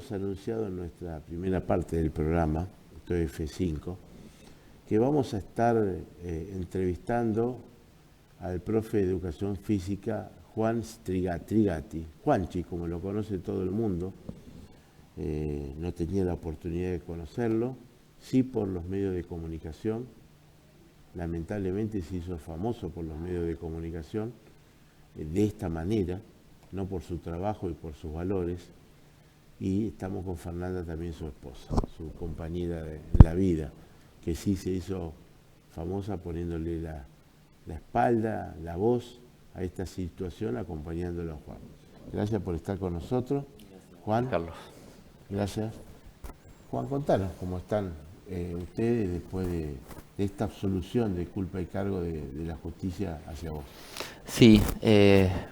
habíamos anunciado en nuestra primera parte del programa, esto es F5, que vamos a estar entrevistando al profe de Educación Física Juan Strigati, Juanchi, como lo conoce todo el mundo. No tenía la oportunidad de conocerlo, sí por los medios de comunicación. Lamentablemente se hizo famoso por los medios de comunicación de esta manera, no por su trabajo y por sus valores. Y estamos con Fernanda también, su esposa, su compañera de la vida, que sí se hizo famosa poniéndole la espalda, la voz a esta situación, acompañándolo a Juan. Gracias por estar con nosotros. Juan. Carlos. Gracias. Juan, contanos cómo están ustedes después de esta absolución de culpa y cargo de la justicia hacia vos. Sí,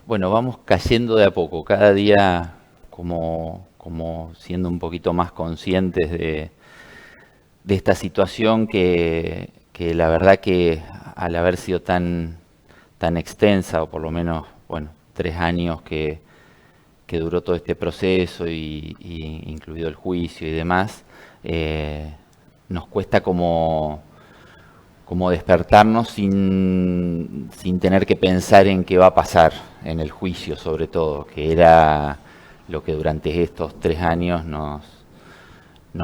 bueno, vamos cayendo de a poco, cada día como siendo un poquito más conscientes de esta situación que la verdad que al haber sido tan extensa, o por lo menos, bueno, 3 años que duró todo este proceso y incluido el juicio y demás, nos cuesta como despertarnos sin tener que pensar en qué va a pasar en el juicio, sobre todo, que era lo que durante estos 3 años nos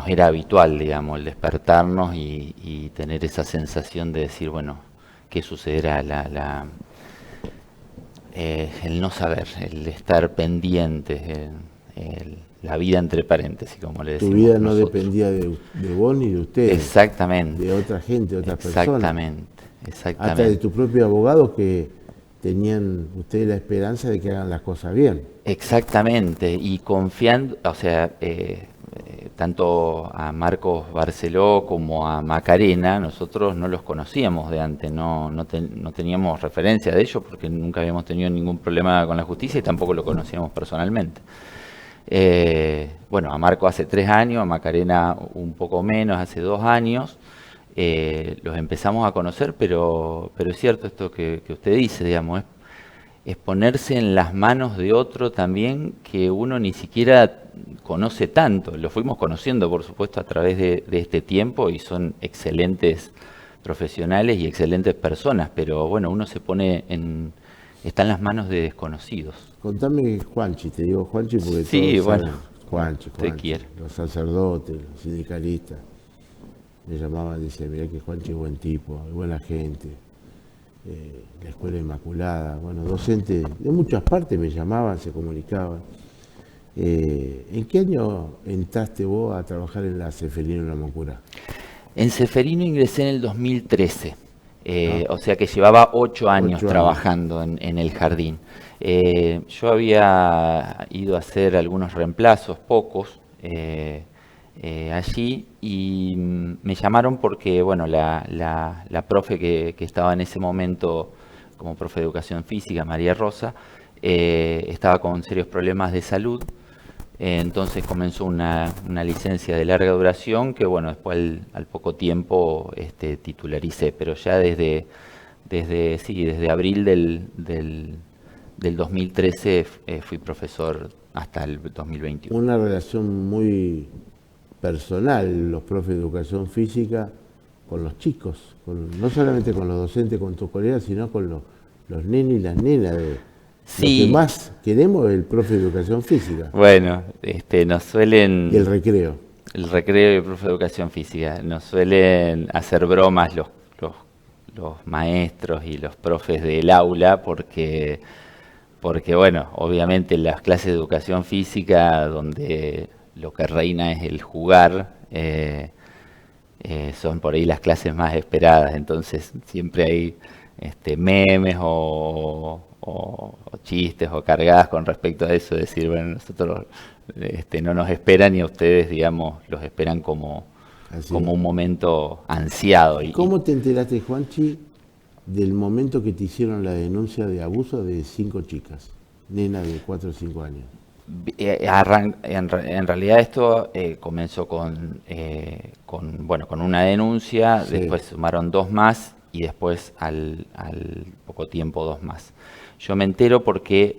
era habitual, digamos, el despertarnos y tener esa sensación de decir, bueno, ¿qué sucederá? El no saber, el estar pendiente, la vida entre paréntesis, como le decimos. Tu vida no nosotros. Dependía de vos ni de ustedes. Exactamente. De otra gente, de otras Exactamente. personas. Exactamente. Hasta de tu propio abogado, que tenían ustedes la esperanza de que hagan las cosas bien. Exactamente, y confiando, o sea, tanto a Marcos Barceló como a Macarena, nosotros no los conocíamos de antes, no teníamos referencia de ellos porque nunca habíamos tenido ningún problema con la justicia y tampoco lo conocíamos personalmente. Bueno, a Marco hace 3 años, a Macarena un poco menos, hace 2 años. Los empezamos a conocer, pero es cierto esto que usted dice, digamos, es ponerse en las manos de otro también que uno ni siquiera conoce tanto. Lo fuimos conociendo, por supuesto, a través de este tiempo y son excelentes profesionales y excelentes personas, pero bueno, uno se pone está en las manos de desconocidos. Contame Juanchi, te digo Juanchi porque sí, todos bueno, saben Juanchi, los sacerdotes, los sindicalistas. Me llamaban, decían, mirá que Juanchi es buen tipo, es buena gente. La Escuela Inmaculada, bueno, docentes de muchas partes me llamaban, se comunicaban. ¿En qué año entraste vos a trabajar en la Ceferino Lamancura? En Ceferino ingresé en el 2013, o sea que llevaba 8 años trabajando en el jardín. Yo había ido a hacer algunos reemplazos, pocos, allí, y me llamaron porque, bueno, la profe que estaba en ese momento como profe de Educación Física, María Rosa, estaba con serios problemas de salud. Entonces comenzó una licencia de larga duración que, bueno, después al poco tiempo titularicé, pero ya desde abril del 2013 fui profesor hasta el 2021. Una relación muy personal, los profes de Educación Física, con los chicos, no solamente con los docentes, con tus colegas, sino con los nenes y las nenas. Sí. Lo que más queremos es el profe de Educación Física. Bueno, nos suelen... Y el recreo. El recreo y el profe de Educación Física. Nos suelen hacer bromas los maestros y los profes del aula porque, bueno, obviamente las clases de Educación Física, donde lo que reina es el jugar, son por ahí las clases más esperadas. Entonces siempre hay memes o chistes o cargadas con respecto a eso, decir, bueno, nosotros no nos esperan y a ustedes, digamos, los esperan como un momento ansiado. ¿Cómo te enteraste, Juanchi, del momento que te hicieron la denuncia de abuso de 5 chicas, nenas de 4 o 5 años? En realidad esto comenzó con una denuncia, sí. Después sumaron 2 más y después al poco tiempo 2 más. Yo me entero porque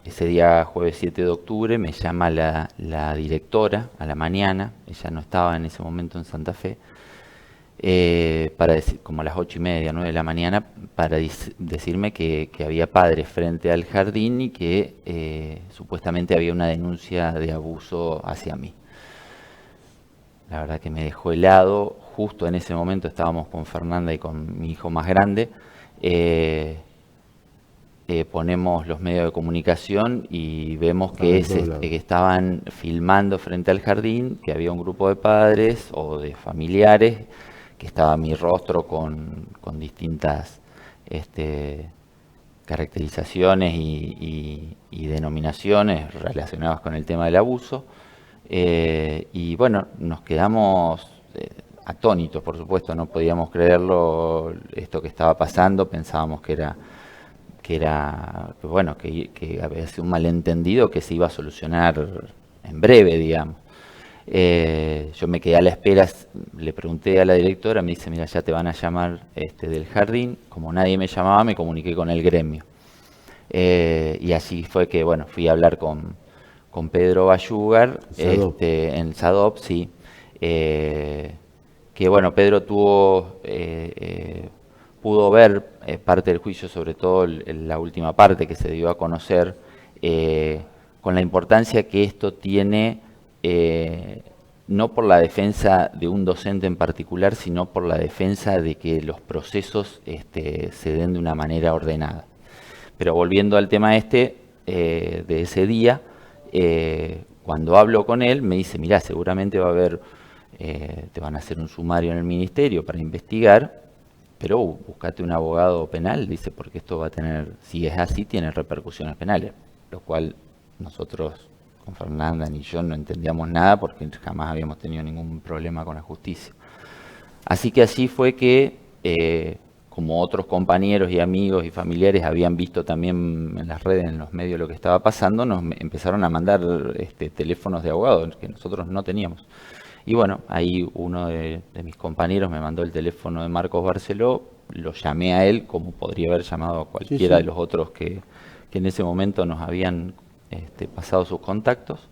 ese día, jueves 7 de octubre, me llama la directora a la mañana, ella no estaba en ese momento en Santa Fe, para decir, como a las 8:30, 9 de la mañana, para decirme que había padres frente al jardín y que supuestamente había una denuncia de abuso hacia mí. La verdad que me dejó helado. Justo en ese momento estábamos con Fernanda y con mi hijo más grande. eh, Ponemos los medios de comunicación y vemos que estaban filmando frente al jardín, que había un grupo de padres o de familiares, que estaba mi rostro con distintas caracterizaciones y denominaciones relacionadas con el tema del abuso. Y bueno, nos quedamos atónitos, por supuesto, no podíamos creerlo, esto que estaba pasando, pensábamos que había sido un malentendido que se iba a solucionar en breve, digamos. Yo me quedé a la espera, le pregunté a la directora, me dice, mira, ya te van a llamar del jardín. Como nadie me llamaba, me comuniqué con el gremio. Y así fue que, bueno, fui a hablar con Pedro Bayugar, en SADOP, sí. Que bueno, Pedro pudo ver parte del juicio, sobre todo la última parte que se dio a conocer, con la importancia que esto tiene, no por la defensa de un docente en particular, sino por la defensa de que los procesos se den de una manera ordenada. Pero volviendo al tema de ese día, cuando hablo con él, me dice, mirá, seguramente va a haber, te van a hacer un sumario en el ministerio para investigar, pero buscate un abogado penal, dice, porque esto va a tener, si es así, tiene repercusiones penales, lo cual nosotros con Fernanda ni yo no entendíamos nada porque jamás habíamos tenido ningún problema con la justicia. Así que así fue que, como otros compañeros y amigos y familiares habían visto también en las redes, en los medios, lo que estaba pasando, nos empezaron a mandar teléfonos de abogados que nosotros no teníamos. Y bueno, ahí uno de mis compañeros me mandó el teléfono de Marcos Barceló, lo llamé a él, como podría haber llamado a cualquiera de los otros que en ese momento nos habían pasado sus contactos.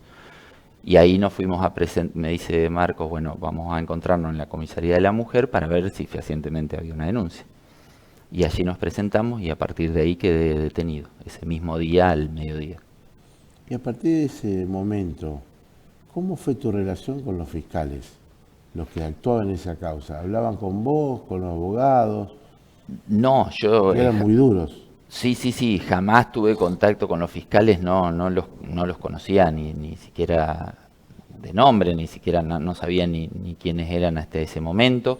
Y ahí nos fuimos a presentar, me dice Marcos, bueno, vamos a encontrarnos en la comisaría de la mujer para ver si fehacientemente había una denuncia. Y allí nos presentamos y a partir de ahí quedé detenido, ese mismo día al mediodía. Y a partir de ese momento, ¿cómo fue tu relación con los fiscales, los que actuaban en esa causa? ¿Hablaban con vos, con los abogados? No, yo... Eran muy duros. Sí, jamás tuve contacto con los fiscales, no los conocía ni siquiera de nombre, ni siquiera no sabía ni quiénes eran hasta ese momento.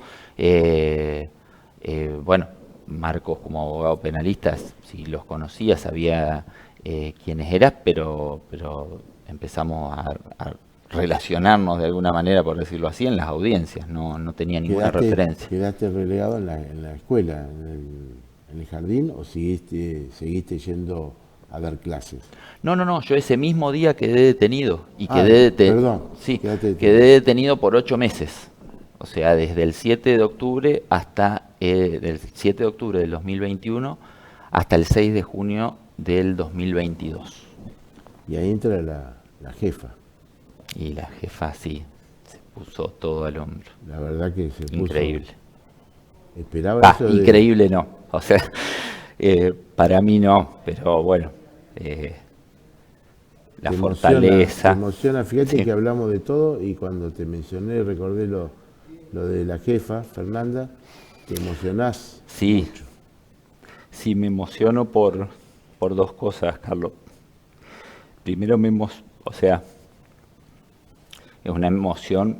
Bueno, Marcos como abogado penalista sí los conocía, sabía quiénes eran, pero empezamos a relacionarnos de alguna manera, por decirlo así, en las audiencias, no tenía ninguna referencia. ¿Quedaste relegado en la escuela, en el jardín, o seguiste yendo a dar clases? No, yo ese mismo día quedé detenido y quedé detenido por 8 meses. O sea, desde el 7 de octubre hasta del 7 de octubre del 2021 hasta el 6 de junio del 2022. Y ahí entra la jefa. Y la jefa sí, se puso todo al hombro. La verdad que se puso... Increíble. Esperaba eso increíble no. O sea, para mí no, pero bueno, la fortaleza. Te emociona, fíjate que hablamos de todo y cuando te mencioné, recordé lo de la jefa, Fernanda, te emocionás mucho. Sí, me emociono por dos cosas, Carlos. Primero o sea, es una emoción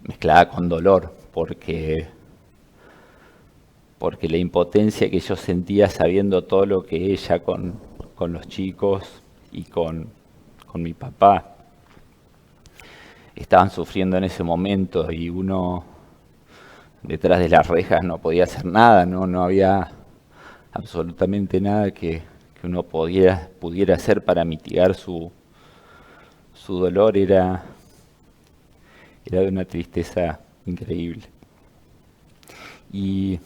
mezclada con dolor, porque la impotencia que yo sentía sabiendo todo lo que ella con los chicos y con mi papá estaban sufriendo en ese momento, y uno detrás de las rejas no podía hacer nada, no había absolutamente nada que uno pudiera hacer para mitigar su dolor, era de una tristeza increíble. Y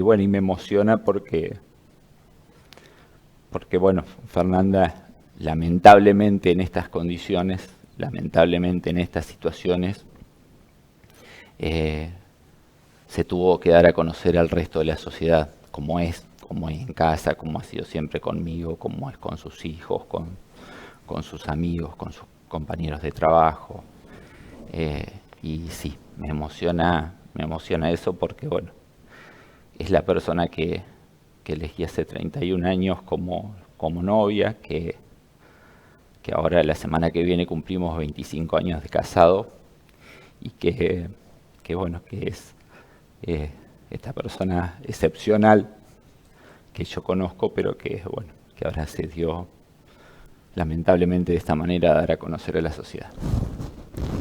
bueno, y me emociona porque porque bueno, Fernanda, lamentablemente en estas condiciones, lamentablemente en estas situaciones, se tuvo que dar a conocer al resto de la sociedad, como es en casa, como ha sido siempre conmigo, como es con sus hijos, con sus amigos, con sus compañeros de trabajo. Y sí, me emociona eso porque, bueno, es la persona que elegí hace 31 años como novia, que ahora la semana que viene cumplimos 25 años de casado y que bueno, que es esta persona excepcional que yo conozco, pero que, bueno, que ahora se dio lamentablemente de esta manera a dar a conocer a la sociedad.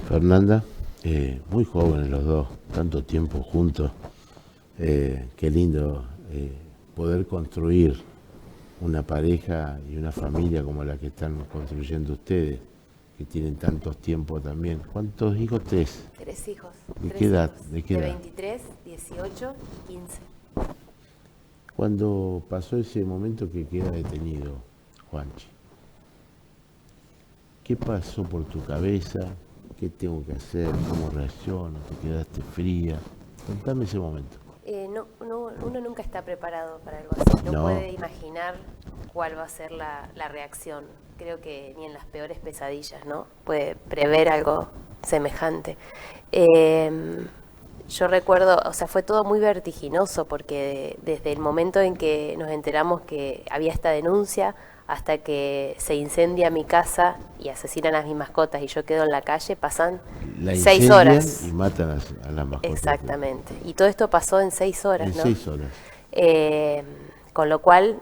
Fernanda, muy jóvenes los dos, tanto tiempo juntos. Qué lindo poder construir una pareja y una familia como la que están construyendo ustedes, que tienen tantos tiempos también. ¿Cuántos hijos? Tres. Tres hijos. ¿De qué edad? ¿De qué edad? 23, 18 y 15. Cuando pasó ese momento que queda detenido, Juanchi, ¿qué pasó por tu cabeza? ¿Qué tengo que hacer? ¿Cómo reacciono? ¿Te quedaste fría? Contame ese momento. Uno nunca está preparado para algo así. No No. puede imaginar cuál va a ser la reacción. Creo que ni en las peores pesadillas, ¿no? Puede prever algo semejante. Yo recuerdo, o sea, fue todo muy vertiginoso porque desde el momento en que nos enteramos que había esta denuncia hasta que se incendia mi casa y asesinan a mis mascotas y yo quedo en la calle, pasan 6 horas. Y matan a las mascotas. Exactamente. Y todo esto pasó en 6 horas, En ¿no? 6 horas. Con lo cual,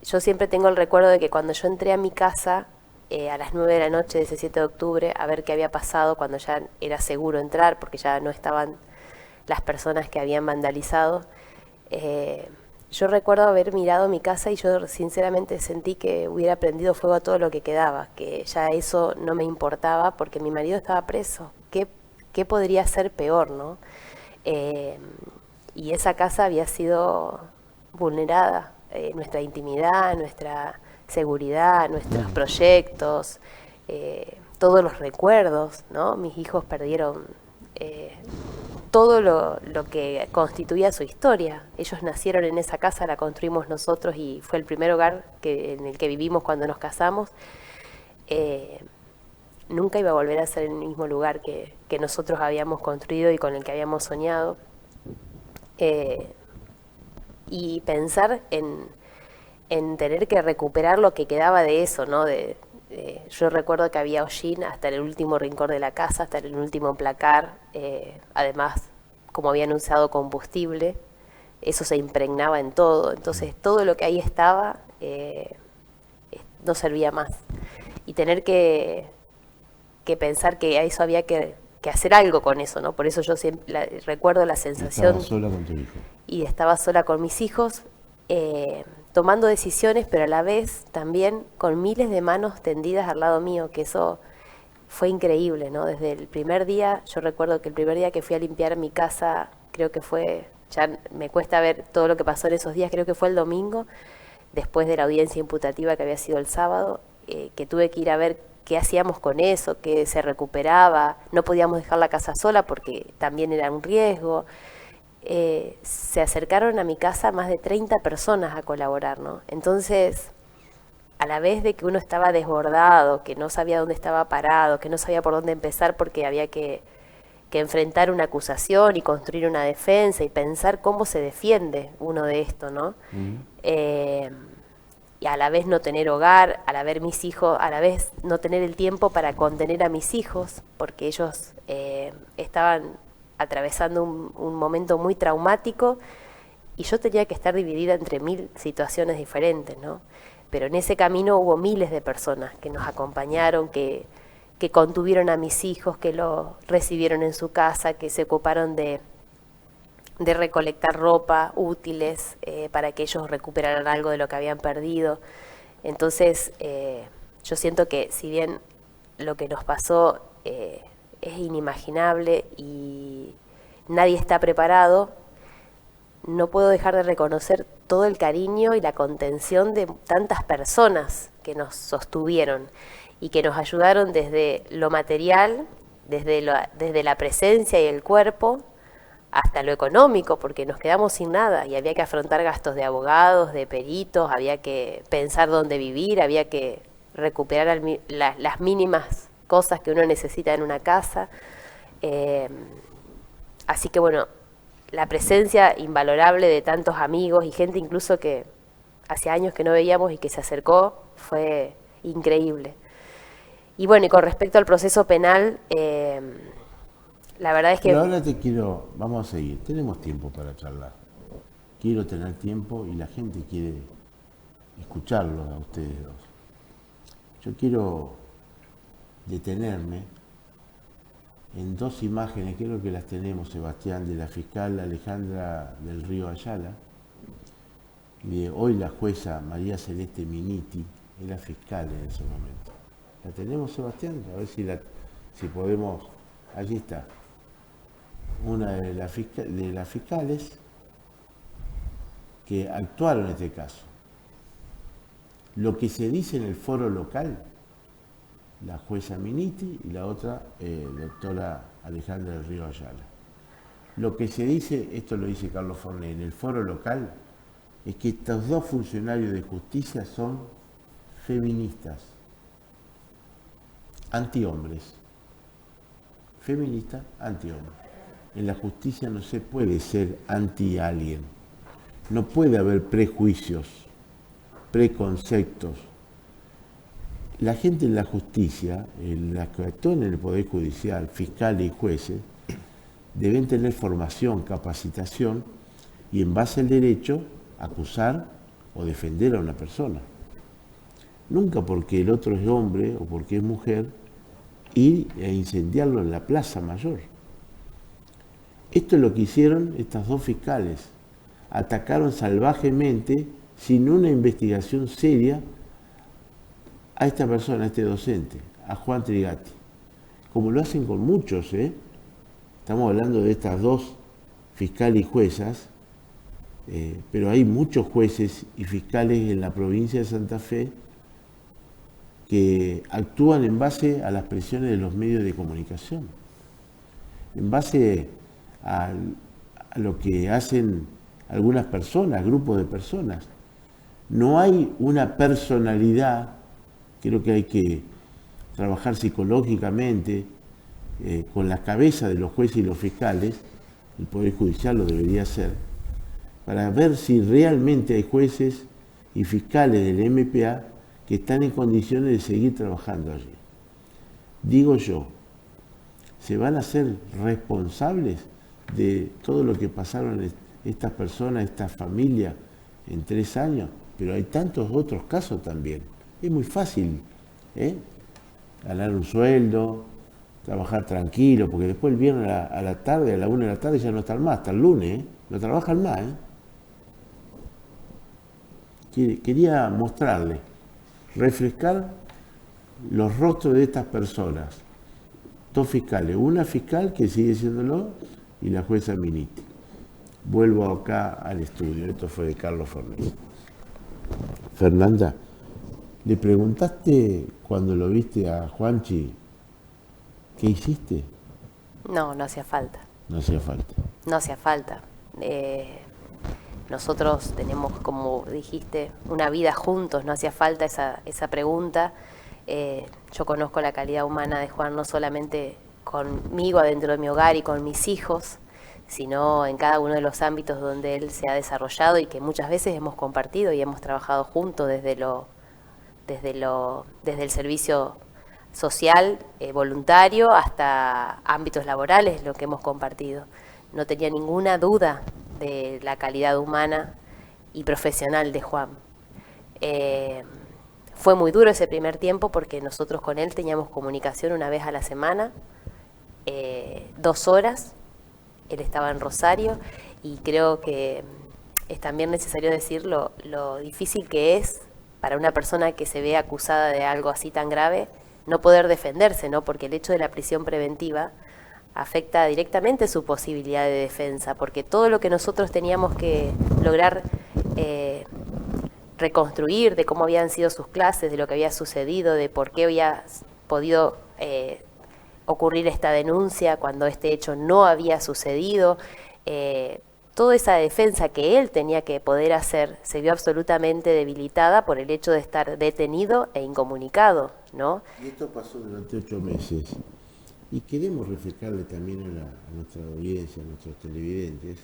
yo siempre tengo el recuerdo de que cuando yo entré a mi casa, a las 9 de la noche de ese 7 de octubre, a ver qué había pasado cuando ya era seguro entrar, porque ya no estaban las personas que habían vandalizado, yo recuerdo haber mirado mi casa y yo sinceramente sentí que hubiera prendido fuego a todo lo que quedaba, que ya eso no me importaba porque mi marido estaba preso. ¿Qué podría ser peor, no? Y esa casa había sido vulnerada, nuestra intimidad, nuestra seguridad, nuestros proyectos, todos los recuerdos, ¿no? Mis hijos perdieron todo lo que constituía su historia. Ellos nacieron en esa casa, la construimos nosotros y fue el primer hogar en el que vivimos cuando nos casamos. Nunca iba a volver a ser el mismo lugar que nosotros habíamos construido y con el que habíamos soñado. Y pensar en tener que recuperar lo que quedaba de eso, ¿no? Yo recuerdo que había hollín hasta en el último rincón de la casa, hasta en el último placar. Además, como habían usado combustible, eso se impregnaba en todo. Entonces, todo lo que ahí estaba no servía más. Y tener que pensar que a eso había que hacer algo con eso, ¿no? Por eso yo siempre recuerdo la sensación. Estaba sola con tu hijo. Y estaba sola con mis hijos, tomando decisiones, pero a la vez también con miles de manos tendidas al lado mío, que eso fue increíble, ¿no? Desde el primer día, yo recuerdo que el primer día que fui a limpiar mi casa, creo que fue, ya me cuesta ver todo lo que pasó en esos días, creo que fue el domingo, después de la audiencia imputativa que había sido el sábado, que tuve que ir a ver qué hacíamos con eso, que se recuperaba, no podíamos dejar la casa sola porque también era un riesgo. Se acercaron a mi casa más de 30 personas a colaborar, ¿no? Entonces, a la vez de que uno estaba desbordado, que no sabía dónde estaba parado, que no sabía por dónde empezar porque había que enfrentar una acusación y construir una defensa y pensar cómo se defiende uno de esto, ¿no? Y a la vez no tener hogar, a la vez mis hijos, a la vez no tener el tiempo para contener a mis hijos, porque ellos estaban atravesando un momento muy traumático y yo tenía que estar dividida entre 1000 situaciones diferentes, ¿no? Pero en ese camino hubo miles de personas que nos acompañaron, que contuvieron a mis hijos, que lo recibieron en su casa, que se ocuparon de recolectar ropa, útiles, para que ellos recuperaran algo de lo que habían perdido. Entonces, yo siento que si bien lo que nos pasó es inimaginable y nadie está preparado, no puedo dejar de reconocer todo el cariño y la contención de tantas personas que nos sostuvieron y que nos ayudaron desde lo material, desde la presencia y el cuerpo, hasta lo económico, porque nos quedamos sin nada y había que afrontar gastos de abogados, de peritos, había que pensar dónde vivir, había que recuperar las mínimas cosas que uno necesita en una casa. Así que bueno, la presencia invalorable de tantos amigos y gente incluso que hace años que no veíamos y que se acercó fue increíble. Y bueno, y con respecto al proceso penal, la verdad es que... Pero ahora vamos a seguir, tenemos tiempo para charlar. Quiero tener tiempo y la gente quiere escucharlos a ustedes dos. Yo quiero detenerme en dos imágenes, creo que las tenemos, Sebastián, de la fiscal Alejandra del Río Ayala, y de hoy la jueza María Celeste Miniti, era fiscal en ese momento. ¿La tenemos, Sebastián? A ver si podemos... Allí está. Una de las fiscales que actuaron en este caso. Lo que se dice en el foro local, la jueza Miniti y la otra, doctora Alejandra del Río Ayala. Lo que se dice, esto lo dice Carlos Forné, en el foro local, es que estos dos funcionarios de justicia son feministas, antihombres. Feministas, antihombres. En la justicia no se puede ser anti-alguien. No puede haber prejuicios, preconceptos. La gente en la justicia, en la que actúan en el Poder Judicial, fiscales y jueces, deben tener formación, capacitación y en base al derecho acusar o defender a una persona. Nunca porque el otro es hombre o porque es mujer ir a incendiarlo en la Plaza Mayor. Esto es lo que hicieron estas dos fiscales. Atacaron salvajemente, sin una investigación seria, a esta persona, a este docente, a Juan Trigatti. Como lo hacen con muchos, Estamos hablando de estas dos fiscales y juezas, pero hay muchos jueces y fiscales en la provincia de Santa Fe que actúan en base a las presiones de los medios de comunicación, en base a lo que hacen algunas personas, grupos de personas. No hay una personalidad, creo que hay que trabajar psicológicamente con la cabeza de los jueces y los fiscales, el Poder Judicial lo debería hacer, para ver si realmente hay jueces y fiscales del MPA que están en condiciones de seguir trabajando allí. Digo yo, ¿se van a ser responsables de todo lo que pasaron estas personas, esta familia en 3 años? Pero hay tantos otros casos también. Es muy fácil, ganar un sueldo, trabajar tranquilo, porque después el viernes a la tarde, a la 1 de la tarde ya no están más, hasta el lunes, no trabajan más. Quería mostrarle, refrescar los rostros de estas personas. Dos fiscales, una fiscal que sigue siéndolo y la jueza Miniti. Vuelvo acá al estudio, esto fue de Carlos Fornés. Fernanda, ¿le preguntaste cuando lo viste a Juanchi qué hiciste? No hacía falta. No hacía falta. No hacía falta. Nosotros tenemos, como dijiste, una vida juntos, no hacía falta esa pregunta. Yo conozco la calidad humana de Juan no solamente conmigo adentro de mi hogar y con mis hijos, sino en cada uno de los ámbitos donde él se ha desarrollado y que muchas veces hemos compartido y hemos trabajado juntos desde el servicio social, voluntario, hasta ámbitos laborales, lo que hemos compartido. No tenía ninguna duda de la calidad humana y profesional de Juan. Fue muy duro ese primer tiempo porque nosotros con él teníamos comunicación una vez a la semana, 2 horas. Él estaba en Rosario y creo que es también necesario decir lo difícil que es para una persona que se ve acusada de algo así tan grave no poder defenderse, ¿no? Porque el hecho de la prisión preventiva afecta directamente su posibilidad de defensa, porque todo lo que nosotros teníamos que lograr reconstruir de cómo habían sido sus clases, de lo que había sucedido, de por qué había podido ocurrir esta denuncia cuando este hecho no había sucedido, toda esa defensa que él tenía que poder hacer se vio absolutamente debilitada por el hecho de estar detenido e incomunicado, ¿no? Y esto pasó durante 8 meses. Y queremos reflejarle también a nuestra audiencia, a nuestros televidentes,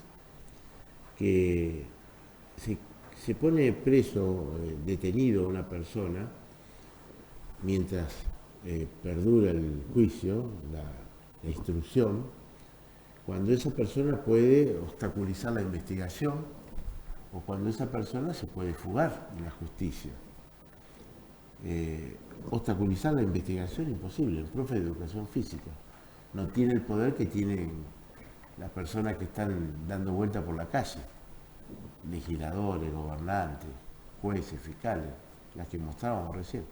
que se pone preso, detenido una persona, mientras perdura el juicio, la instrucción, cuando esa persona puede obstaculizar la investigación o cuando esa persona se puede fugar de la justicia. Obstaculizar la investigación es imposible. El profe de educación física no tiene el poder que tienen las personas que están dando vuelta por la calle, legisladores, gobernantes, jueces, fiscales, las que mostrábamos recién.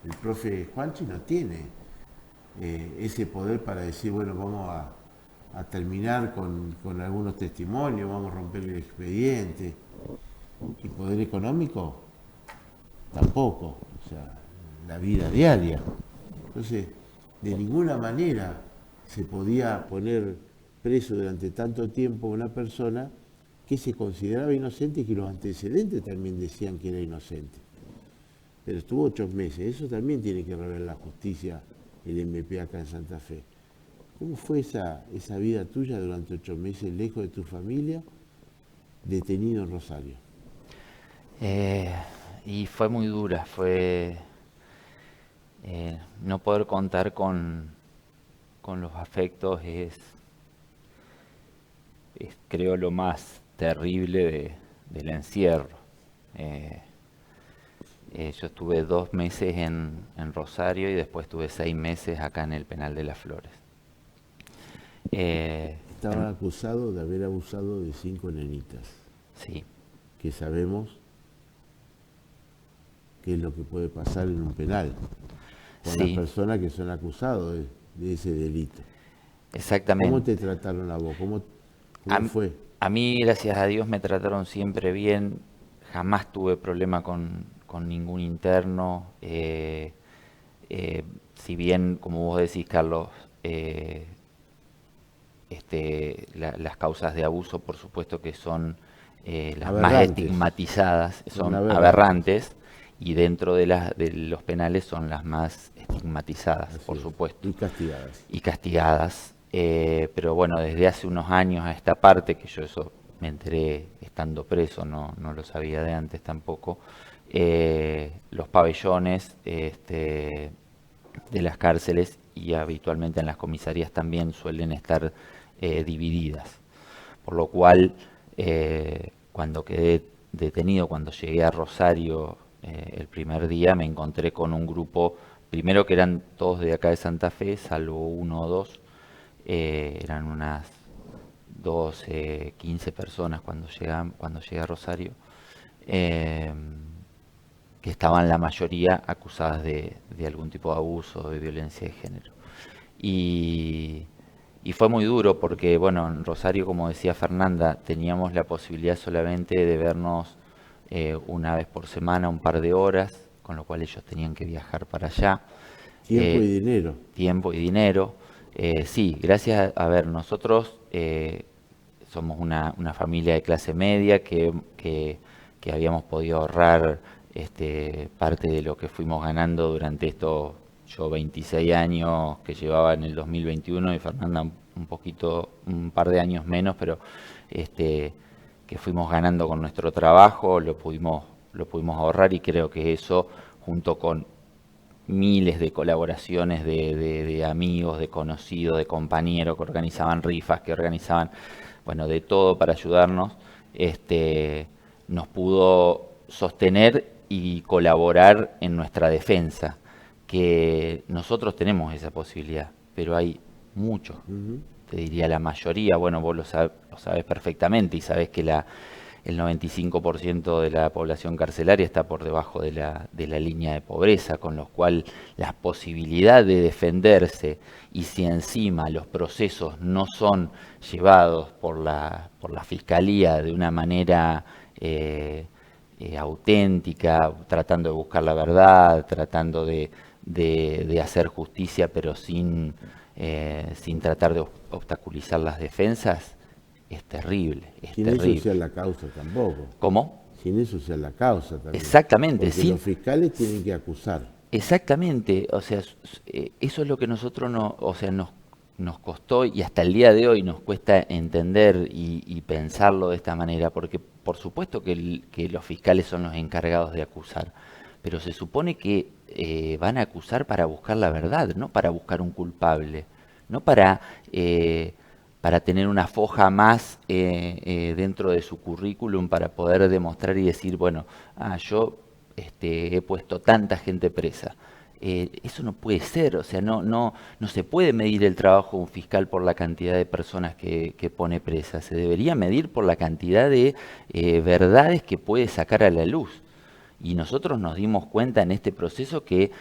El profe Juanchi no tiene ese poder para decir, bueno, vamos a terminar con algunos testimonios, vamos a romper el expediente. Y poder económico tampoco, o sea, la vida diaria. Entonces, de ninguna manera se podía poner preso durante tanto tiempo a una persona que se consideraba inocente y que los antecedentes también decían que era inocente. Pero estuvo 8 meses, eso también tiene que revelar la justicia, el MP acá en Santa Fe. ¿Cómo fue esa vida tuya durante 8 meses lejos de tu familia, detenido en Rosario? Y fue muy dura, fue no poder contar con los afectos es creo lo más terrible del encierro. Yo estuve 2 meses en Rosario y después estuve 6 meses acá en el penal de Las Flores. Estaban acusados de haber abusado de 5 nenitas. Sí. Que sabemos qué es lo que puede pasar en un penal con Sí. las personas que son acusados de ese delito. Exactamente. ¿Cómo te trataron a vos? ¿Cómo fue? A mí, gracias a Dios, me trataron siempre bien. Jamás tuve problema con ningún interno. Si bien, como vos decís, Carlos, las causas de abuso, por supuesto que son las más estigmatizadas, son aberrantes, y dentro de los penales son las más estigmatizadas, así por supuesto. Y castigadas. Pero bueno, desde hace unos años a esta parte, que yo eso me enteré estando preso, no lo sabía de antes tampoco, los pabellones de las cárceles y habitualmente en las comisarías también suelen estar divididas. Por lo cual, cuando quedé detenido, cuando llegué a Rosario el primer día, me encontré con un grupo, primero que eran todos de acá de Santa Fe, salvo 1 o 2, eran unas 12, 15 personas cuando llegué a Rosario, que estaban la mayoría acusadas de algún tipo de abuso, de violencia de género. Y fue muy duro porque, bueno, en Rosario, como decía Fernanda, teníamos la posibilidad solamente de vernos una vez por semana, un par de horas, con lo cual ellos tenían que viajar para allá. Tiempo y dinero. Tiempo y dinero. Sí, gracias a ver, nosotros somos una familia de clase media que habíamos podido ahorrar parte de lo que fuimos ganando durante estos, yo 26 años que llevaba en el 2021 y Fernanda un par de años menos, pero que fuimos ganando con nuestro trabajo, lo pudimos ahorrar, y creo que eso, junto con miles de colaboraciones de amigos, de conocidos, de compañeros que organizaban rifas, que organizaban, bueno, de todo para ayudarnos, nos pudo sostener y colaborar en nuestra defensa, que nosotros tenemos esa posibilidad, pero hay muchos, te diría la mayoría, bueno, vos lo sabes perfectamente y sabés que el 95% de la población carcelaria está por debajo de la línea de pobreza, con lo cual la posibilidad de defenderse, y si encima los procesos no son llevados por la Fiscalía de una manera auténtica, tratando de buscar la verdad, tratando de hacer justicia, pero sin tratar de obstaculizar las defensas, es terrible. Sin terrible. eso sea la causa tampoco. ¿Cómo? Sin eso sea la causa también. Exactamente. Porque los fiscales tienen que acusar. Exactamente. O sea, eso es lo que nosotros nos costó, y hasta el día de hoy nos cuesta entender y pensarlo de esta manera, porque por supuesto que los fiscales son los encargados de acusar, pero se supone que van a acusar para buscar la verdad, no para buscar un culpable, no para tener una foja más dentro de su currículum para poder demostrar y decir, bueno, yo he puesto tanta gente presa. Eso no puede ser, o sea, no se puede medir el trabajo de un fiscal por la cantidad de personas que pone presas. Se debería medir por la cantidad de verdades que puede sacar a la luz. Y nosotros nos dimos cuenta en este proceso que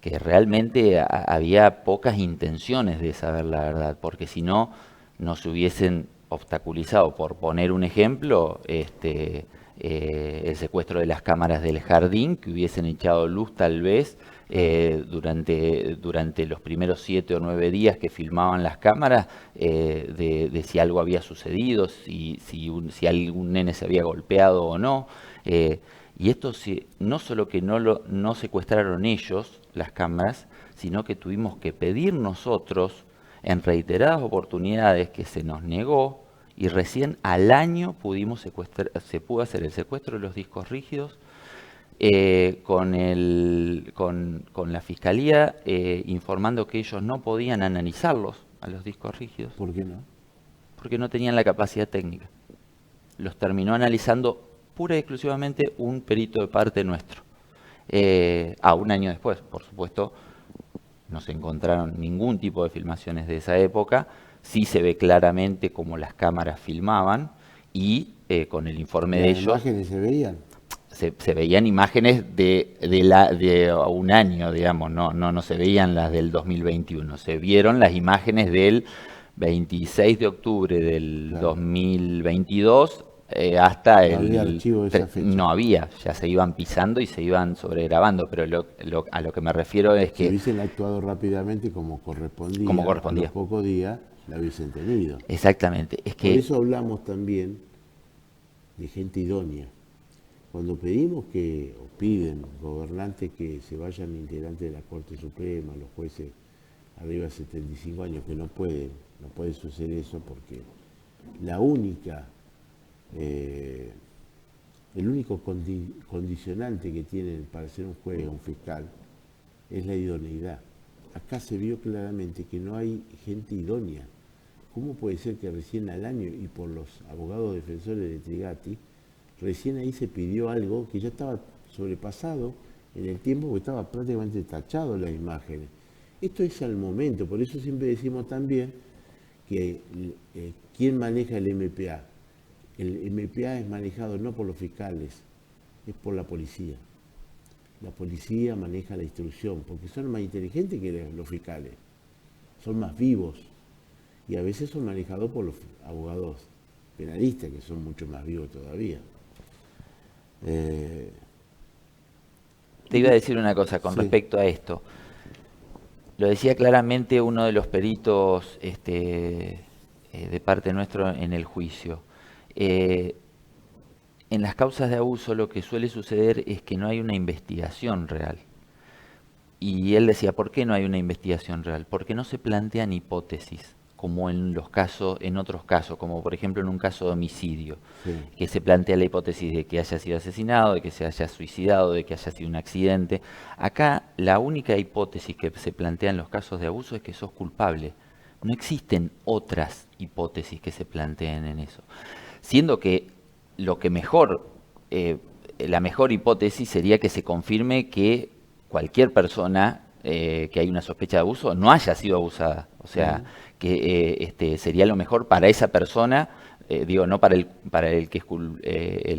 realmente había pocas intenciones de saber la verdad, porque si no, nos hubiesen obstaculizado. Por poner un ejemplo, el secuestro de las cámaras del jardín, que hubiesen echado luz tal vez durante los primeros 7 o 9 días que filmaban las cámaras, de si algo había sucedido, si algún nene se había golpeado o no. Y esto no solo que no secuestraron ellos las cámaras, sino que tuvimos que pedir nosotros en reiteradas oportunidades, que se nos negó, y recién al año se pudo hacer el secuestro de los discos rígidos, con la Fiscalía informando que ellos no podían analizarlos a los discos rígidos. ¿Por qué no? Porque no tenían la capacidad técnica. Los terminó analizando pura y exclusivamente un perito de parte nuestro. Un año después, por supuesto, no se encontraron ningún tipo de filmaciones de esa época. Sí se ve claramente cómo las cámaras filmaban, y con el informe de ellos... ¿Las imágenes se veían? Se veían imágenes de un año, digamos, no se veían las del 2021. Se vieron las imágenes del 26 de octubre del 2022 hasta no había archivo de esa fecha. No había, ya se iban pisando y se iban sobregrabando, pero a lo que me refiero es que... Si hubiesen actuado rápidamente como correspondía, a los pocos días la hubiesen tenido. Exactamente. Por eso hablamos también de gente idónea. Cuando pedimos o piden gobernantes que se vayan integrantes de la Corte Suprema, los jueces arriba de 75 años, que no puede suceder eso, porque el único condicionante que tienen para ser un juez o un fiscal es la idoneidad. Acá se vio claramente que no hay gente idónea. ¿Cómo puede ser que recién al año, y por los abogados defensores de Trigatti, recién ahí se pidió algo que ya estaba sobrepasado en el tiempo, porque estaba prácticamente tachado las imágenes? Esto es al momento, por eso siempre decimos también que ¿quién maneja el MPA? El MPA es manejado no por los fiscales, es por la policía. La policía maneja la instrucción, porque son más inteligentes que los fiscales, son más vivos, y a veces son manejados por los abogados penalistas, que son mucho más vivos todavía. Te iba a decir una cosa con respecto a esto. Lo decía claramente uno de los peritos de parte nuestro en el juicio. En las causas de abuso lo que suele suceder es que no hay una investigación real. Y él decía, ¿por qué no hay una investigación real? Porque no se plantean hipótesis, como en otros casos, como por ejemplo en un caso de homicidio, que se plantea la hipótesis de que haya sido asesinado, de que se haya suicidado, de que haya sido un accidente. Acá la única hipótesis que se plantea en los casos de abuso es que sos culpable. No existen otras hipótesis que se planteen en eso. Siendo que la mejor hipótesis sería que se confirme que cualquier persona que hay una sospecha de abuso no haya sido abusada. O sea, que sería lo mejor para esa persona digo, no para el que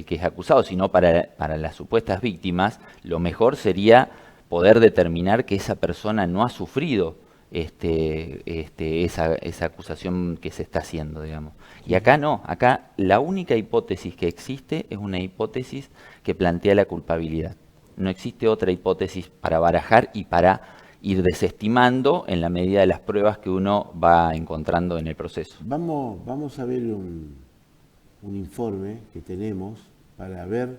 es acusado, sino para las supuestas víctimas, lo mejor sería poder determinar que esa persona no ha sufrido esa acusación que se está haciendo, digamos. Y acá no, acá la única hipótesis que existe es una hipótesis que plantea la culpabilidad. No existe otra hipótesis para barajar y para ir desestimando en la medida de las pruebas que uno va encontrando en el proceso. Vamos a ver un informe que tenemos para ver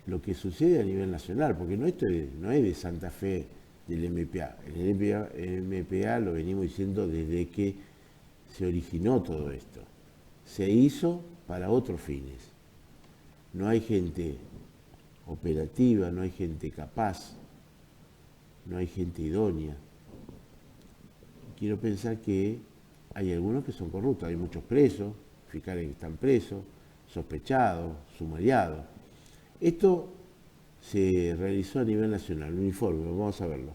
lo que sucede a nivel nacional, porque no es de Santa Fe del MPA. El MPA lo venimos diciendo desde que se originó todo esto. Se hizo para otros fines. No hay gente operativa, no hay gente capaz, no hay gente idónea. Quiero pensar que hay algunos que son corruptos, hay muchos presos, fiscales que están presos, sospechados, sumariados. Esto se realizó a nivel nacional, un informe, vamos a verlo.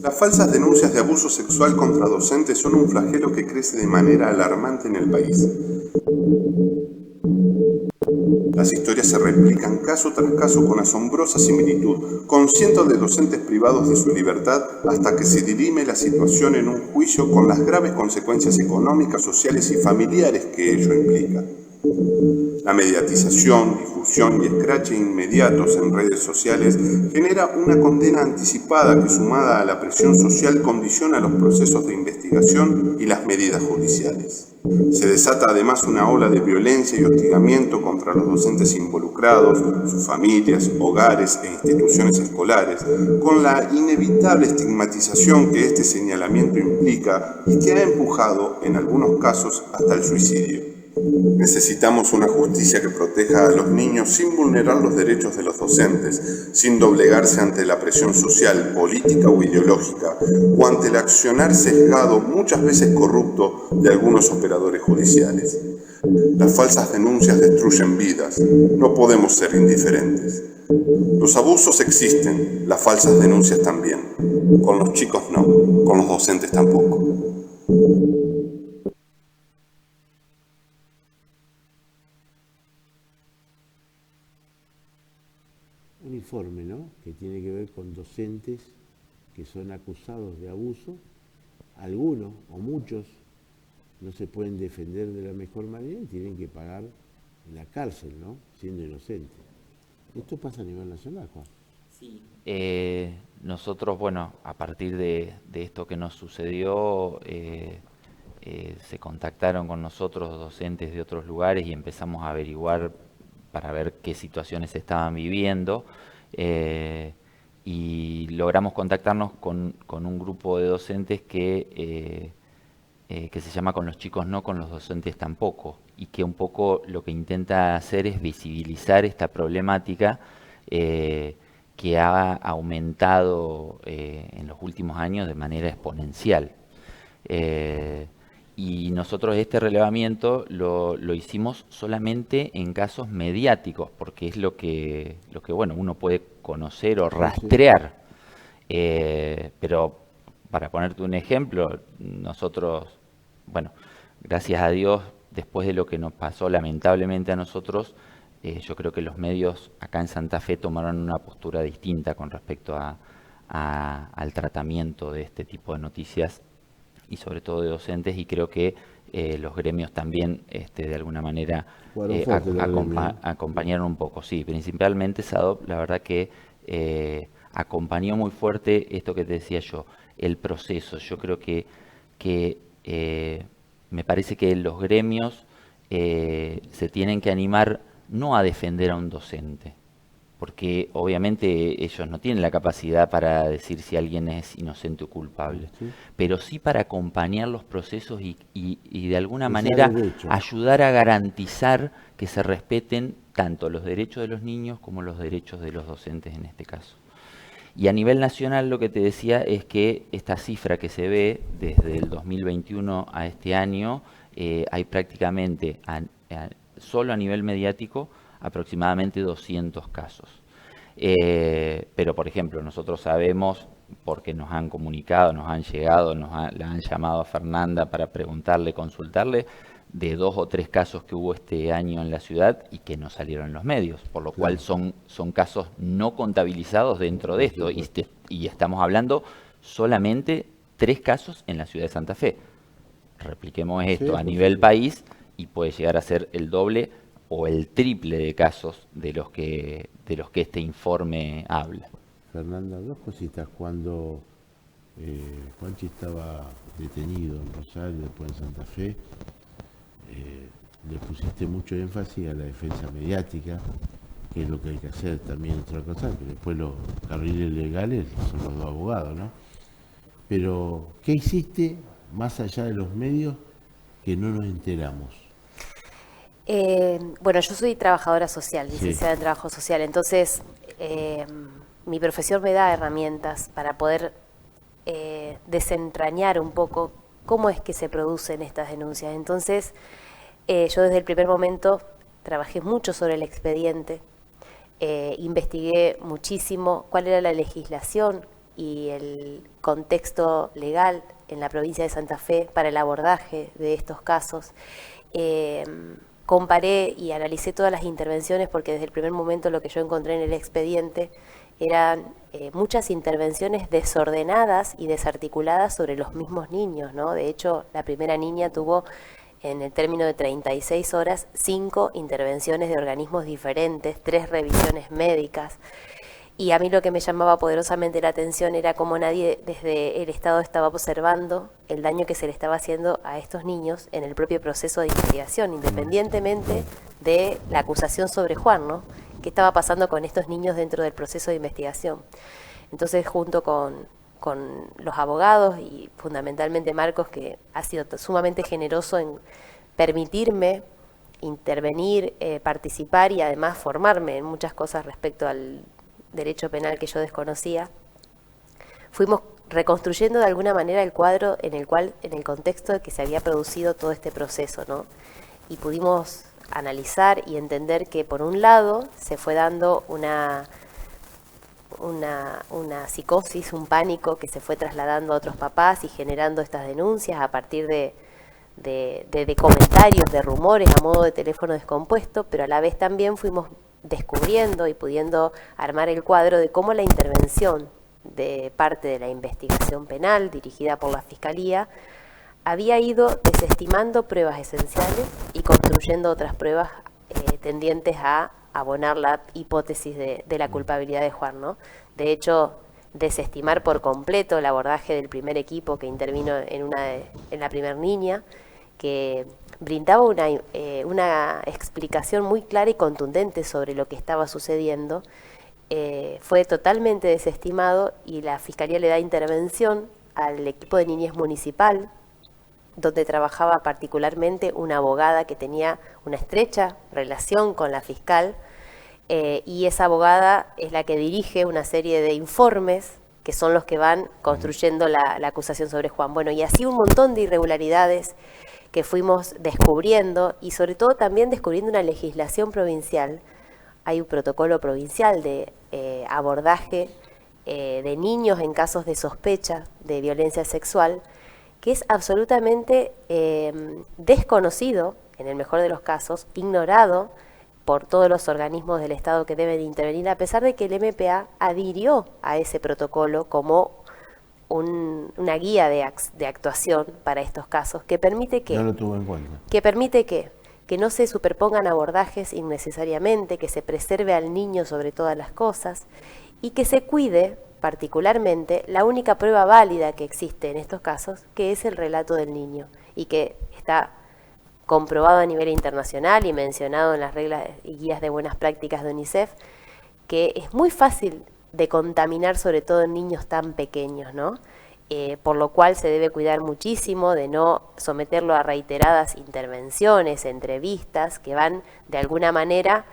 Las falsas denuncias de abuso sexual contra docentes son un flagelo que crece de manera alarmante en el país. Las historias se replican caso tras caso con asombrosa similitud, con cientos de docentes privados de su libertad hasta que se dirime la situación en un juicio con las graves consecuencias económicas, sociales y familiares que ello implica. La mediatización, difusión y escrache inmediatos en redes sociales genera una condena anticipada que, sumada a la presión social, condiciona los procesos de investigación y las medidas judiciales. Se desata además una ola de violencia y hostigamiento contra los docentes involucrados, sus familias, hogares e instituciones escolares, con la inevitable estigmatización que este señalamiento implica y que ha empujado, en algunos casos, hasta el suicidio. Necesitamos una justicia que proteja a los niños sin vulnerar los derechos de los docentes, sin doblegarse ante la presión social, política o ideológica, o ante el accionar sesgado, muchas veces corrupto, de algunos operadores judiciales. Las falsas denuncias destruyen vidas, no podemos ser indiferentes. Los abusos existen, las falsas denuncias también. Con los chicos no, con los docentes tampoco. Un informe, ¿no?, que tiene que ver con docentes que son acusados de abuso. Algunos o muchos no se pueden defender de la mejor manera y tienen que pagar en la cárcel, ¿no?, siendo inocentes. Esto pasa a nivel nacional, Juan. Sí. Nosotros, bueno, a partir de esto que nos sucedió, se contactaron con nosotros docentes de otros lugares y empezamos a averiguar para ver qué situaciones se estaban viviendo, y logramos contactarnos con un grupo de docentes que se llama Con los chicos no, con los docentes tampoco, y que un poco lo que intenta hacer es visibilizar esta problemática que ha aumentado en los últimos años de manera exponencial. Y nosotros este relevamiento lo hicimos solamente en casos mediáticos, porque es lo que bueno, uno puede conocer o rastrear. Pero para ponerte un ejemplo, nosotros, bueno, gracias a Dios, después de lo que nos pasó lamentablemente a nosotros, yo creo que los medios acá en Santa Fe tomaron una postura distinta con respecto al tratamiento de este tipo de noticias y sobre todo de docentes, y creo que los gremios también de alguna manera acompañaron un poco. Sí, principalmente SADOP, la verdad que acompañó muy fuerte esto que te decía yo, el proceso. Yo creo que me parece que los gremios se tienen que animar no a defender a un docente, porque obviamente ellos no tienen la capacidad para decir si alguien es inocente o culpable, sí, pero sí para acompañar los procesos y de alguna manera ayudar a garantizar que se respeten tanto los derechos de los niños como los derechos de los docentes en este caso. Y a nivel nacional lo que te decía es que esta cifra que se ve desde el 2021 a este año, hay prácticamente, solo a nivel mediático, aproximadamente 200 casos. Pero, por ejemplo, nosotros sabemos porque nos han comunicado, nos han llegado, la han llamado a Fernanda para preguntarle, consultarle, de 2 o 3 casos que hubo este año en la ciudad y que no salieron en los medios, por lo cual son casos no contabilizados dentro de esto, y estamos hablando solamente 3 casos en la ciudad de Santa Fe. Repliquemos esto a nivel país y puede llegar a ser el doble o el triple de casos de los que este informe habla. Fernanda, 2 cositas. Cuando Juanchi estaba detenido en Rosario, después en Santa Fe, le pusiste mucho énfasis a la defensa mediática, que es lo que hay que hacer también, otra cosa, que después los carriles legales son los 2 abogados, ¿no? Pero, ¿qué hiciste más allá de los medios que no nos enteramos? Bueno, yo soy trabajadora social, licenciada en trabajo social, entonces mi profesión me da herramientas para poder desentrañar un poco cómo es que se producen estas denuncias. Entonces, yo desde el primer momento trabajé mucho sobre el expediente, investigué muchísimo cuál era la legislación y el contexto legal en la provincia de Santa Fe para el abordaje de estos casos. Comparé y analicé todas las intervenciones porque desde el primer momento lo que yo encontré en el expediente eran muchas intervenciones desordenadas y desarticuladas sobre los mismos niños, ¿no? De hecho, la primera niña tuvo, en el término de 36 horas, 5 intervenciones de organismos diferentes, 3 revisiones médicas. Y a mí lo que me llamaba poderosamente la atención era cómo nadie desde el Estado estaba observando el daño que se le estaba haciendo a estos niños en el propio proceso de investigación, independientemente de la acusación sobre Juan, ¿no? ¿Qué estaba pasando con estos niños dentro del proceso de investigación? Entonces, junto con los abogados y fundamentalmente Marcos, que ha sido sumamente generoso en permitirme intervenir, participar y además formarme en muchas cosas respecto al derecho penal que yo desconocía, fuimos reconstruyendo de alguna manera el cuadro en el contexto de que se había producido todo este proceso, ¿no? Y pudimos analizar y entender que por un lado se fue dando una psicosis, un pánico que se fue trasladando a otros papás y generando estas denuncias a partir de comentarios, de rumores a modo de teléfono descompuesto, pero a la vez también fuimos descubriendo y pudiendo armar el cuadro de cómo la intervención de parte de la investigación penal dirigida por la Fiscalía había ido desestimando pruebas esenciales y construyendo otras pruebas tendientes a abonar la hipótesis de la culpabilidad de Juan, ¿no? De hecho, desestimar por completo el abordaje del primer equipo que intervino en la primer niña, que brindaba una explicación muy clara y contundente sobre lo que estaba sucediendo, fue totalmente desestimado y la Fiscalía le da intervención al equipo de niñez municipal, donde trabajaba particularmente una abogada que tenía una estrecha relación con la fiscal, y esa abogada es la que dirige una serie de informes que son los que van construyendo la acusación sobre Juan. Bueno, y así un montón de irregularidades que fuimos descubriendo y sobre todo también descubriendo una legislación provincial. Hay un protocolo provincial de abordaje de niños en casos de sospecha de violencia sexual que es absolutamente desconocido, en el mejor de los casos, ignorado por todos los organismos del Estado que deben intervenir, a pesar de que el MPA adhirió a ese protocolo como una guía de actuación para estos casos, que permite que... No lo tuvo en cuenta. Que permite que no se superpongan abordajes innecesariamente, que se preserve al niño sobre todas las cosas y que se cuide particularmente la única prueba válida que existe en estos casos, que es el relato del niño y que está comprobado a nivel internacional y mencionado en las reglas y guías de buenas prácticas de UNICEF, que es muy fácil de contaminar, sobre todo en niños tan pequeños, ¿no? Por lo cual se debe cuidar muchísimo de no someterlo a reiteradas intervenciones, entrevistas, que van de alguna manera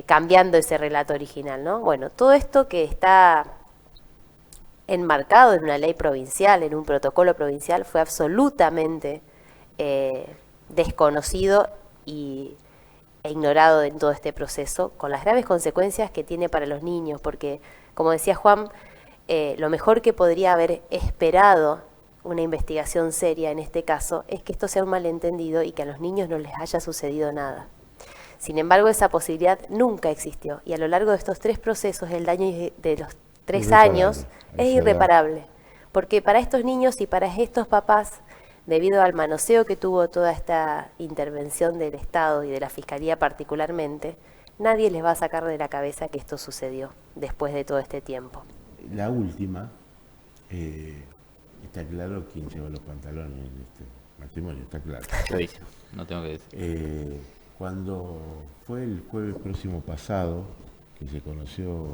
cambiando ese relato original, ¿no? Bueno, todo esto que está enmarcado en una ley provincial, en un protocolo provincial, fue absolutamente desconocido e ignorado en todo este proceso, con las graves consecuencias que tiene para los niños, porque, como decía Juan, lo mejor que podría haber esperado una investigación seria en este caso es que esto sea un malentendido y que a los niños no les haya sucedido nada. Sin embargo, esa posibilidad nunca existió y a lo largo de estos 3 procesos el daño de los 3 años es irreparable. Porque para estos niños y para estos papás, debido al manoseo que tuvo toda esta intervención del Estado y de la Fiscalía particularmente, nadie les va a sacar de la cabeza que esto sucedió después de todo este tiempo. La última, está claro quién lleva los pantalones en este matrimonio, está claro. Clarísimo, no tengo que decir. Cuando fue el jueves próximo pasado, que se conoció,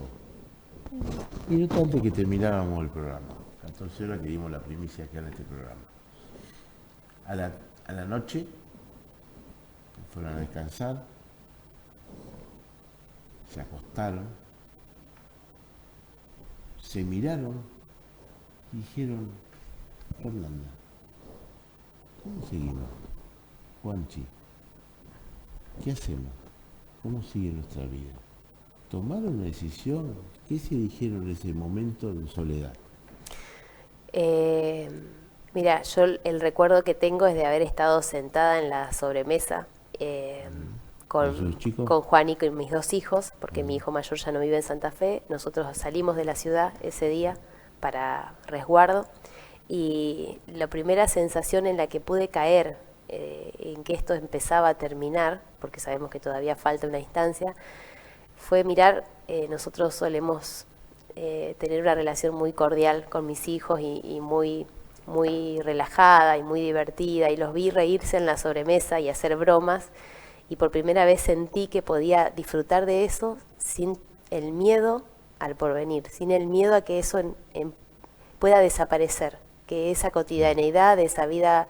minutos antes que terminábamos el programa, 14 horas que dimos la primicia acá en este programa. A la noche fueron a descansar, se acostaron, se miraron y dijeron: Fernanda, ¿cómo seguimos? Juanchi, ¿qué hacemos? ¿Cómo sigue nuestra vida? ¿Tomaron una decisión? ¿Qué se dijeron en ese momento en soledad? Mira, yo el recuerdo que tengo es de haber estado sentada en la sobremesa con Juan y con mis 2 hijos, porque mi hijo mayor ya no vive en Santa Fe. Nosotros salimos de la ciudad ese día para resguardo y la primera sensación en la que pude caer en que esto empezaba a terminar, porque sabemos que todavía falta una instancia, fue mirar. Nosotros solemos tener una relación muy cordial con mis hijos y muy relajada y muy divertida, y los vi reírse en la sobremesa y hacer bromas, y por primera vez sentí que podía disfrutar de eso sin el miedo al porvenir, sin el miedo a que eso pueda desaparecer, que esa cotidianeidad, esa vida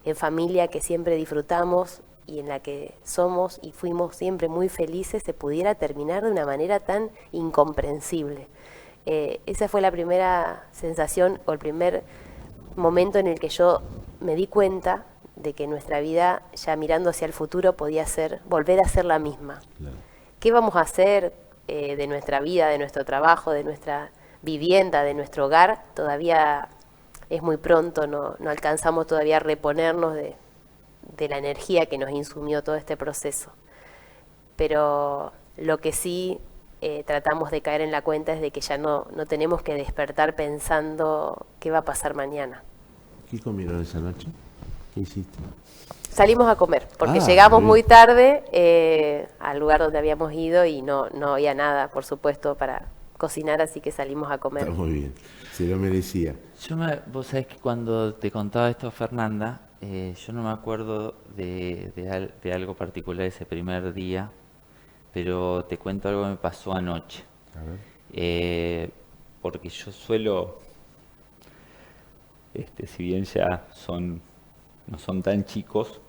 en familia que siempre disfrutamos y en la que somos y fuimos siempre muy felices, se pudiera terminar de una manera tan incomprensible. Esa fue la primera sensación o el primer momento en el que yo me di cuenta de que nuestra vida, ya mirando hacia el futuro, podía volver a ser la misma. Claro. ¿Qué vamos a hacer de nuestra vida, de nuestro trabajo, de nuestra vivienda, de nuestro hogar? Todavía es muy pronto, no alcanzamos todavía a reponernos de la energía que nos insumió todo este proceso. Pero lo que sí tratamos de caer en la cuenta es de que ya no tenemos que despertar pensando qué va a pasar mañana. ¿Qué comieron esa noche? ¿Qué hiciste? Salimos a comer, porque llegamos muy tarde al lugar donde habíamos ido y no había nada, por supuesto, para cocinar, así que salimos a comer. Está muy bien, se lo merecía. Vos sabés que cuando te contaba esto, Fernanda, yo no me acuerdo de algo particular ese primer día, pero te cuento algo que me pasó anoche. A ver. Porque yo suelo, si bien ya no son tan chicos,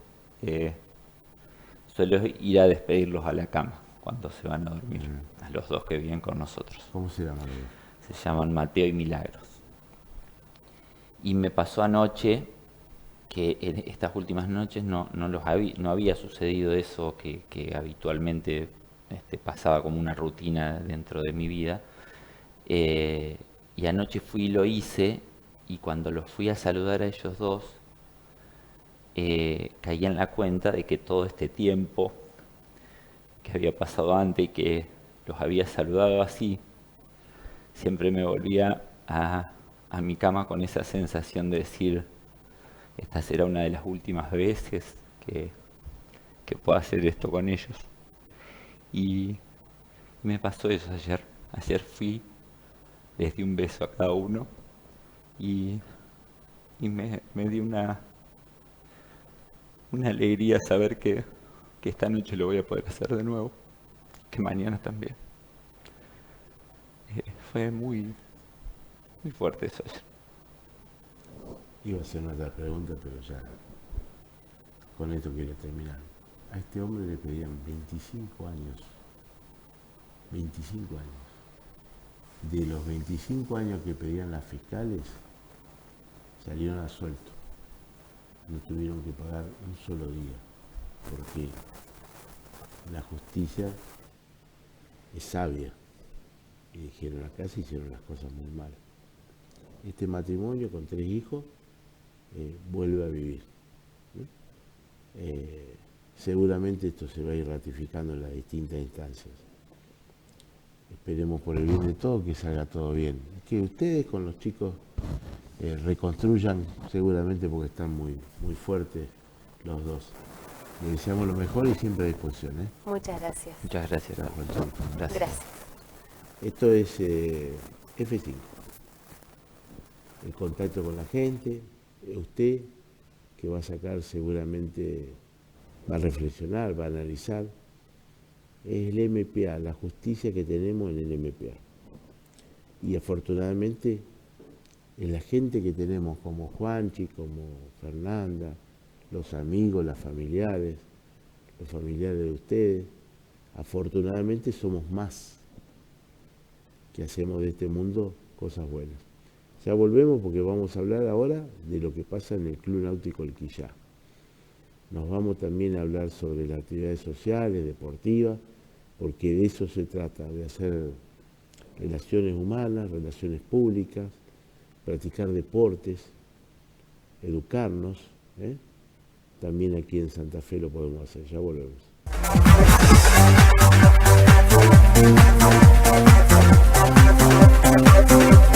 suelo ir a despedirlos a la cama cuando se van a dormir, a los 2 que viven con nosotros. ¿Cómo se llaman? Se llaman Mateo y Milagros. Y me pasó anoche que en estas últimas noches no había sucedido eso que habitualmente pasaba como una rutina dentro de mi vida. Y anoche fui y lo hice, y cuando los fui a saludar a ellos 2, caí en la cuenta de que todo este tiempo que había pasado antes y que los había saludado así, siempre me volvía a mi cama con esa sensación de decir: esta será una de las últimas veces que pueda hacer esto con ellos. Y me pasó eso ayer. Ayer fui, les di un beso a cada uno y me dio una alegría saber que esta noche lo voy a poder hacer de nuevo, que mañana también. Fue muy fuerte eso ayer. Iba a hacer una otra pregunta, pero ya con esto quiero terminar. A este hombre le pedían 25 años. 25 años. De los 25 años que pedían las fiscales, salieron a suelto. No tuvieron que pagar un solo día, porque la justicia es sabia. Y dijeron: acá se hicieron las cosas muy mal. este matrimonio con 3 hijos vuelve a vivir. Seguramente esto se va a ir ratificando en las distintas instancias. Esperemos por el bien de todos que salga todo bien. Que ustedes con los chicos reconstruyan seguramente porque están muy, muy fuertes los dos. Les deseamos lo mejor y siempre a disposición. Muchas gracias. Muchas gracias. Gracias. Esto es F5. El contacto con la gente, usted que va a sacar seguramente, va a reflexionar, va a analizar, es el MPA, la justicia que tenemos en el MPA. Y afortunadamente la gente que tenemos como Juanchi, como Fernanda, los amigos, los familiares de ustedes, afortunadamente somos más que hacemos de este mundo cosas buenas. Ya volvemos porque vamos a hablar ahora de lo que pasa en el Club Náutico El Quillá. Nos vamos también a hablar sobre las actividades sociales, deportivas, porque de eso se trata, de hacer relaciones humanas, relaciones públicas, practicar deportes, educarnos. También aquí en Santa Fe lo podemos hacer. Ya volvemos.